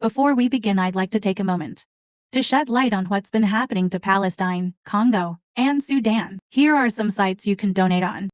Before we begin, I'd like to take a moment to shed light on what's been happening to Palestine, Congo, and Sudan. Here are some sites you can donate on.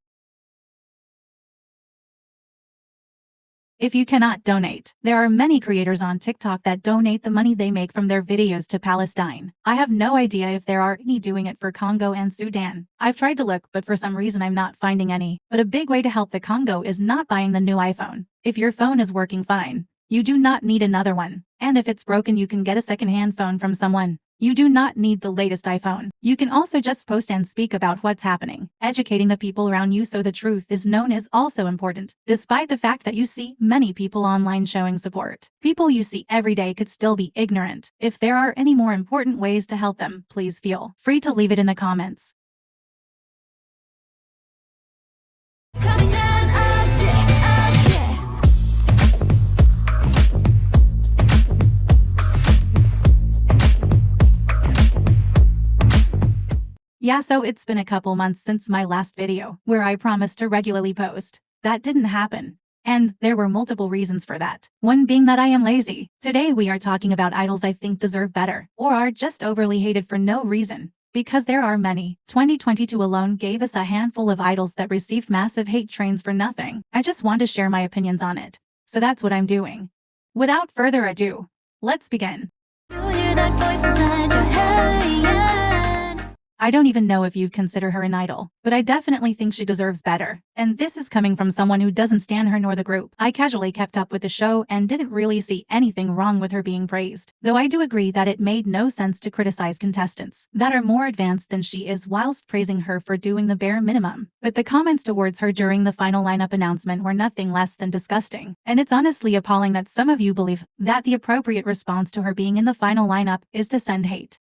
If you cannot donate, there are many creators on TikTok that donate the money they make from their videos to Palestine. I have no idea if there are any doing it for Congo and Sudan. I've tried to look, but for some reason I'm not finding any. But a big way to help the Congo is not buying the new iPhone. If your phone is working fine, you do not need another one. And if it's broken, you can get a second-hand phone from someone. You do not need the latest iPhone. You can also just post and speak about what's happening. Educating the people around you so the truth is known is also important. Despite the fact that you see many people online showing support, people you see every day could still be ignorant. If there are any more important ways to help them, please feel free to leave it in the comments. Yeah, so it's been a couple months since my last video, where I promised to regularly post. That didn't happen. And there were multiple reasons for that. One being that I am lazy. Today we are talking about idols I think deserve better, or are just overly hated for no reason. Because there are many. 2022 alone gave us a handful of idols that received massive hate trains for nothing. I just want to share my opinions on it. So that's what I'm doing. Without further ado, let's begin. You hear that voice inside your head. I don't even know if you'd consider her an idol, but I definitely think she deserves better. And this is coming from someone who doesn't stan her nor the group. I casually kept up with the show and didn't really see anything wrong with her being praised. Though I do agree that it made no sense to criticize contestants that are more advanced than she is whilst praising her for doing the bare minimum. But the comments towards her during the final lineup announcement were nothing less than disgusting. And it's honestly appalling that some of you believe that the appropriate response to her being in the final lineup is to send hate.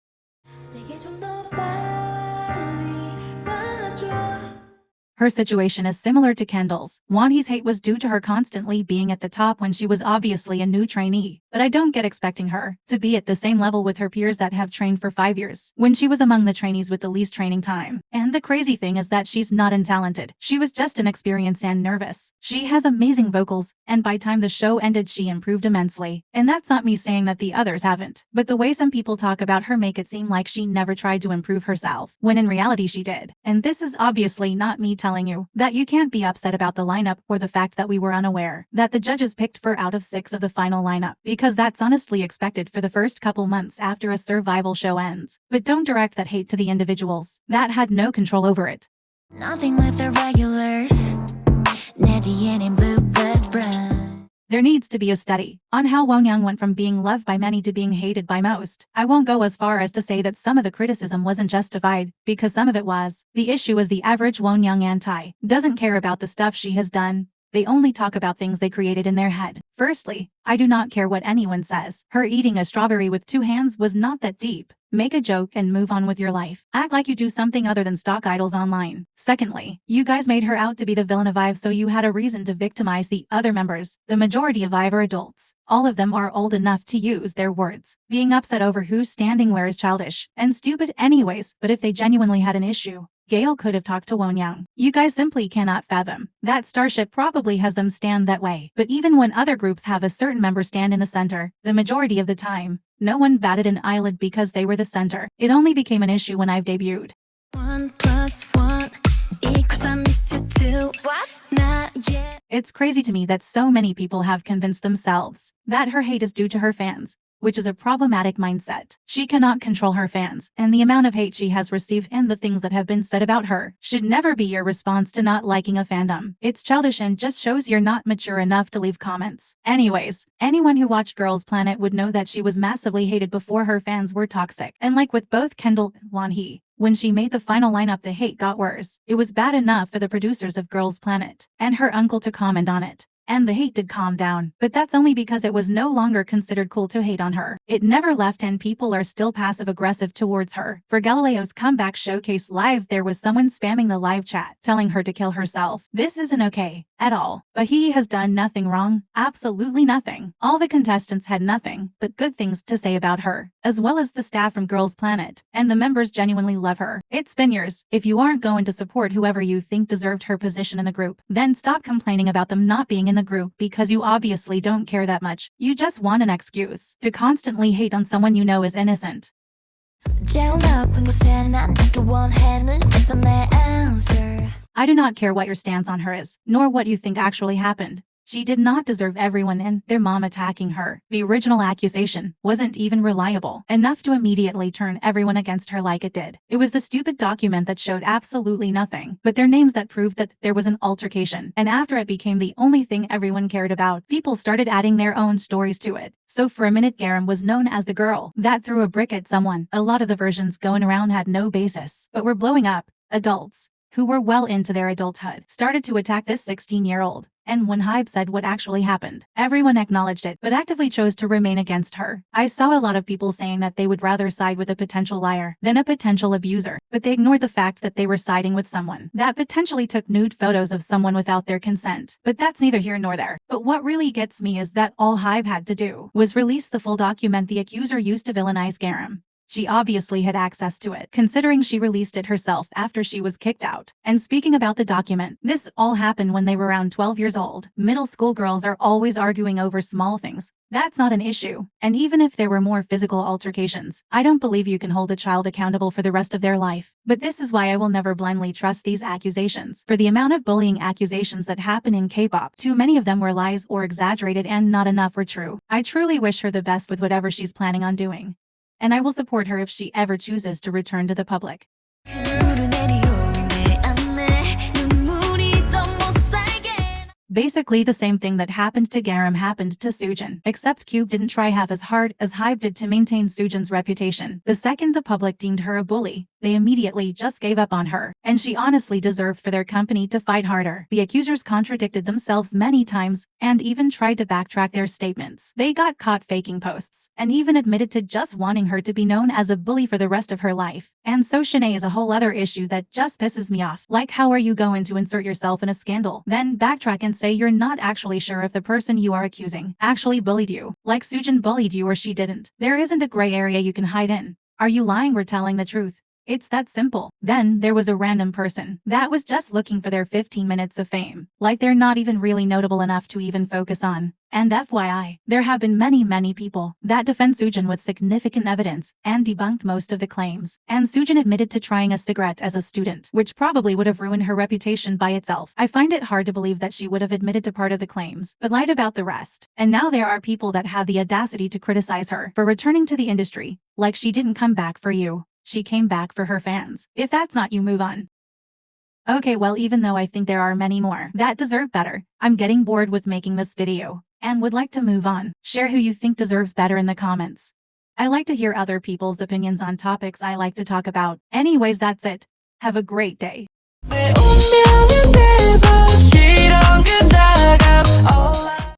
Her situation is similar to Kendall's. Wonhy's hate was due to her constantly being at the top when she was obviously a new trainee. But I don't get expecting her to be at the same level with her peers that have trained for 5 years, when she was among the trainees with the least training time. And the crazy thing is that she's not untalented. She was just inexperienced and nervous. She has amazing vocals, and by time the show ended she improved immensely. And that's not me saying that the others haven't. But the way some people talk about her make it seem like she never tried to improve herself, when in reality she did. And this is obviously not me telling you that you can't be upset about the lineup or the fact that we were unaware that the judges picked 4 out of 6 of the final lineup, because that's honestly expected for the first couple months after a survival show ends. But don't direct that hate to the individuals that had no control over it. Nothing with the regulars. There needs to be a study on how Wonyoung went from being loved by many to being hated by most. I won't go as far as to say that some of the criticism wasn't justified, because some of it was. The issue is the average Wonyoung anti doesn't care about the stuff she has done. They only talk about things they created in their head. Firstly, I do not care what anyone says. Her eating a strawberry with 2 hands was not that deep. Make a joke and move on with your life. Act like you do something other than stalk idols online. Secondly, you guys made her out to be the villain of IVE, so you had a reason to victimize the other members. The majority of IVE are adults. All of them are old enough to use their words. Being upset over who's standing where is childish and stupid anyways, but if they genuinely had an issue, Gail could have talked to Wonyoung. You guys simply cannot fathom that Starship probably has them stand that way. But even when other groups have a certain member stand in the center, the majority of the time, no one batted an eyelid because they were the center. It only became an issue when I've debuted. 1 + 1 = I miss you too. What? Not yet. It's crazy to me that so many people have convinced themselves that her hate is due to her fans, which is a problematic mindset. She cannot control her fans, and the amount of hate she has received and the things that have been said about her should never be your response to not liking a fandom. It's childish and just shows you're not mature enough to leave comments. Anyways, anyone who watched Girls Planet would know that she was massively hated before her fans were toxic. And like with both Kendall and Wonhy, when she made the final lineup the hate got worse. It was bad enough for the producers of Girls Planet and her uncle to comment on it, and the hate did calm down. But that's only because it was no longer considered cool to hate on her. It never left, and people are still passive-aggressive towards her. For Galileo's comeback showcase live, there was someone spamming the live chat, telling her to kill herself. This isn't okay. at all. But he has done nothing wrong, absolutely nothing. All the contestants had nothing but good things to say about her, as well as the staff from Girls Planet, and the members genuinely love her. It's been yours. If you aren't going to support whoever you think deserved her position in the group, then stop complaining about them not being in the group because you obviously don't care that much. You just want an excuse to constantly hate on someone you know is innocent. I do not care what your stance on her is, nor what you think actually happened. She did not deserve everyone and their mom attacking her. The original accusation wasn't even reliable enough to immediately turn everyone against her like it did. It was the stupid document that showed absolutely nothing but their names that proved that there was an altercation. And after it became the only thing everyone cared about, people started adding their own stories to it. So for a minute, Garam was known as the girl that threw a brick at someone. A lot of the versions going around had no basis, but were blowing up. Adults who were well into their adulthood started to attack this 16-year-old. And when Hybe said what actually happened, everyone acknowledged it, but actively chose to remain against her. I saw a lot of people saying that they would rather side with a potential liar than a potential abuser, but they ignored the fact that they were siding with someone that potentially took nude photos of someone without their consent. But that's neither here nor there. But what really gets me is that all Hybe had to do was release the full document the accuser used to villainize Garam. She obviously had access to it, considering she released it herself after she was kicked out. And speaking about the document, this all happened when they were around 12 years old. Middle school girls are always arguing over small things. That's not an issue. And even if there were more physical altercations, I don't believe you can hold a child accountable for the rest of their life. But this is why I will never blindly trust these accusations. For the amount of bullying accusations that happen in K-pop, too many of them were lies or exaggerated and not enough were true. I truly wish her the best with whatever she's planning on doing. And I will support her if she ever chooses to return to the public. Basically the same thing that happened to Garam happened to Sujin, except Cube didn't try half as hard as Hybe did to maintain Sujin's reputation. The second the public deemed her a bully, they immediately just gave up on her, and she honestly deserved for their company to fight harder. The accusers contradicted themselves many times, and even tried to backtrack their statements. They got caught faking posts, and even admitted to just wanting her to be known as a bully for the rest of her life. And so Shanae is a whole other issue that just pisses me off. Like, how are you going to insert yourself in a scandal, then backtrack and say you're not actually sure if the person you are accusing actually bullied you, like Sujin bullied you or she didn't? There isn't a gray area you can hide in. Are you lying or telling the truth? It's that simple. Then there was a random person that was just looking for their 15 minutes of fame. Like they're not even really notable enough to even focus on. And FYI, there have been many people that defend Sujin with significant evidence and debunked most of the claims. And Sujin admitted to trying a cigarette as a student, which probably would have ruined her reputation by itself. I find it hard to believe that she would have admitted to part of the claims, but lied about the rest. And now there are people that have the audacity to criticize her for returning to the industry. Like she didn't come back for you. She came back for her fans. If that's not you, move on. Okay, well, even though I think there are many more that deserve better, I'm getting bored with making this video and would like to move on. Share who you think deserves better in the comments. I like to hear other people's opinions on topics I like to talk about. Anyways, that's it. Have a great day.